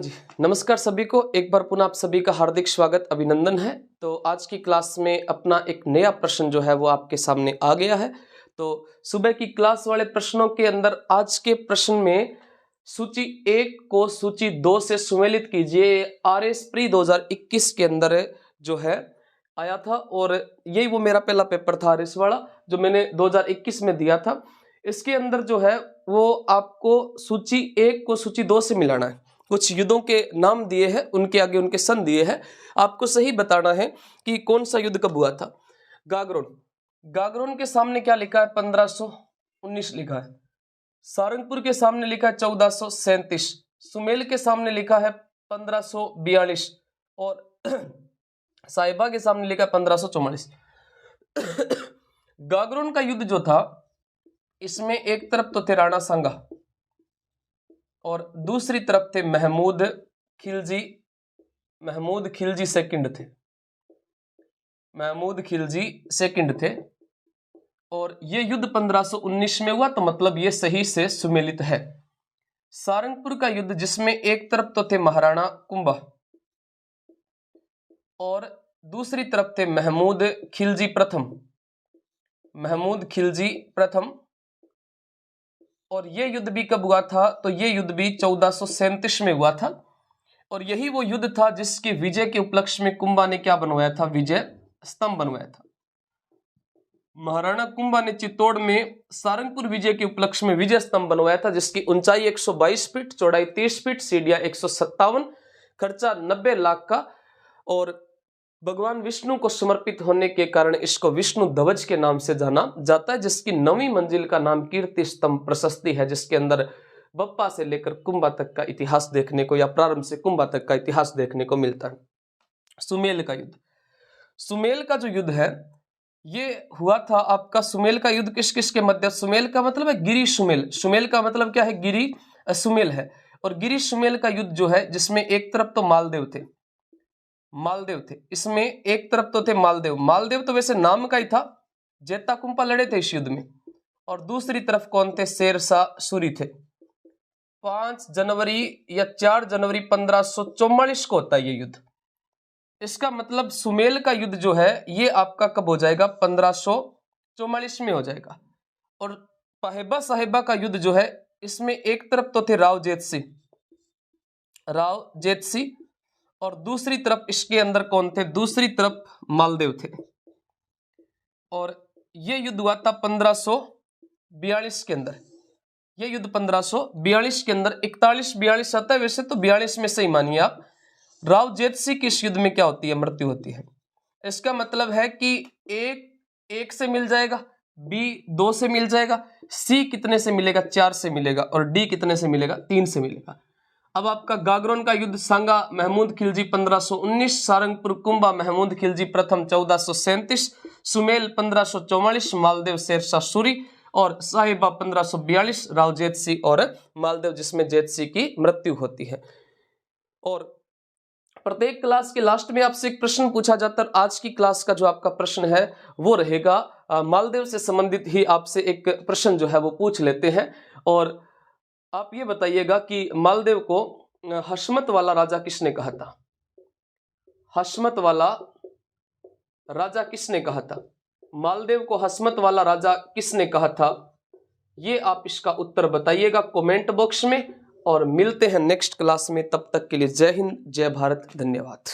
जी नमस्कार सभी को, एक बार पुनः आप सभी का हार्दिक स्वागत अभिनंदन है। तो आज की क्लास में अपना एक नया प्रश्न जो है वो आपके सामने आ गया है। तो सुबह की क्लास वाले प्रश्नों के अंदर आज के प्रश्न में सूची 1 को सूची 2 से सुमेलित कीजिए। RS प्री 2021 के अंदर जो है आया था और यही वो मेरा पहला पेपर था RS वाला जो मैंने 2021 में दिया था। इसके अंदर जो है वो आपको सूची 1 को सूची 2 से मिलाना है। कुछ युद्धों के नाम दिए हैं, उनके आगे उनके सन दिए हैं, आपको सही बताना है कि कौन सा युद्ध कब हुआ था। गागरोन के सामने क्या लिखा है? 1519 लिखा है। सारंगपुर के सामने लिखा है 1437। सुमेल के सामने लिखा है 1542 और साहिबा के सामने लिखा है 1544। गागरोन का युद्ध जो था इसमें एक तरफ तो थे राणा सांगा और दूसरी तरफ थे महमूद खिलजी सेकंड थे और ये युद्ध 1519 में हुआ, तो मतलब ये सही से सुमेलित है। सारंगपुर का युद्ध जिसमें एक तरफ तो थे महाराणा कुंभा और दूसरी तरफ थे महमूद खिलजी प्रथम और ये युद्ध भी कब हुआ था? तो ये युद्ध भी 1437 में हुआ था और यही वो युद्ध था जिसके विजय के उपलक्ष्य में कुंभा ने क्या बनवाया था? विजय स्तंभ बनवाया था। महाराणा कुंभा ने चित्तौड़ में सारंगपुर विजय के उपलक्ष्य में विजय स्तंभ बनवाया था जिसकी ऊंचाई 122 फीट, चौड़ाई 30 फीट, सीढ़ियां 157, खर्चा 90 लाख का और भगवान विष्णु को समर्पित होने के कारण इसको विष्णु ध्वज के नाम से जाना जाता है, जिसकी 9वीं मंजिल का नाम कीर्ति स्तंभ प्रशस्ति है, जिसके अंदर बप्पा से लेकर कुंभा तक का इतिहास देखने को या प्रारंभ से कुंभा तक का इतिहास देखने को मिलता है। सुमेल का जो युद्ध है ये हुआ था आपका। सुमेल का युद्ध किस किस के मध्य? सुमेल का मतलब है गिरी सुमेल। सुमेल का मतलब क्या है? गिरी सुमेल है। और गिरी सुमेल का युद्ध जो है जिसमें एक तरफ तो मालदेव थे, इसमें एक तरफ तो थे मालदेव तो वैसे नाम का ही था, जेता कुंपा लड़े थे इस युद्ध में, और दूसरी तरफ कौन थे? शेरशाह सूरी थे। 5 जनवरी या 4 जनवरी 1544 को होता है ये युद्ध। इसका मतलब सुमेल का युद्ध जो है ये आपका कब हो जाएगा? 1544 में हो जाएगा। और पाहेबा साहिबा का युद्ध जो है इसमें एक तरफ तो थे राव जेत सिंह और दूसरी तरफ इसके अंदर कौन थे? दूसरी तरफ मालदेव थे और ये युद्ध हुआ था 1542 के अंदर। ये युद्ध 1542 के अंदर 41-42 आता है, वैसे तो 42 में से ही मानिए आप। राव जेत सिंह की इस युद्ध में क्या होती है? मृत्यु होती है। इसका मतलब है कि एक से मिल जाएगा, बी 2 से मिल जाएगा, सी कितने से मिलेगा? 4 से मिलेगा और डी कितने से मिलेगा? 3 से मिलेगा। अब आपका गागरोन का युद्ध सांगा महमूद खिलजी 1519, सारंगपुर कुंभा महमूद खिलजी प्रथम 1437, सुमेल 1544, मालदेव शेरशाह सूरी और साहिबा 1542, राव जेत सिंह और मालदेव जिसमें जेत सिंह की मृत्यु होती है। और प्रत्येक क्लास के लास्ट में आपसे एक प्रश्न पूछा जाता है। आज की क्लास का जो आपका प्रश्न है वो रहेगा मालदेव से संबंधित ही आपसे एक प्रश्न जो है वो पूछ लेते हैं। और आप ये बताइएगा कि मालदेव को हशमत वाला राजा किसने कहा था? हशमत वाला राजा किसने कहा था? मालदेव को हशमत वाला राजा किसने कहा था? ये आप इसका उत्तर बताइएगा कमेंट बॉक्स में और मिलते हैं नेक्स्ट क्लास में। तब तक के लिए जय हिंद, जय भारत, धन्यवाद।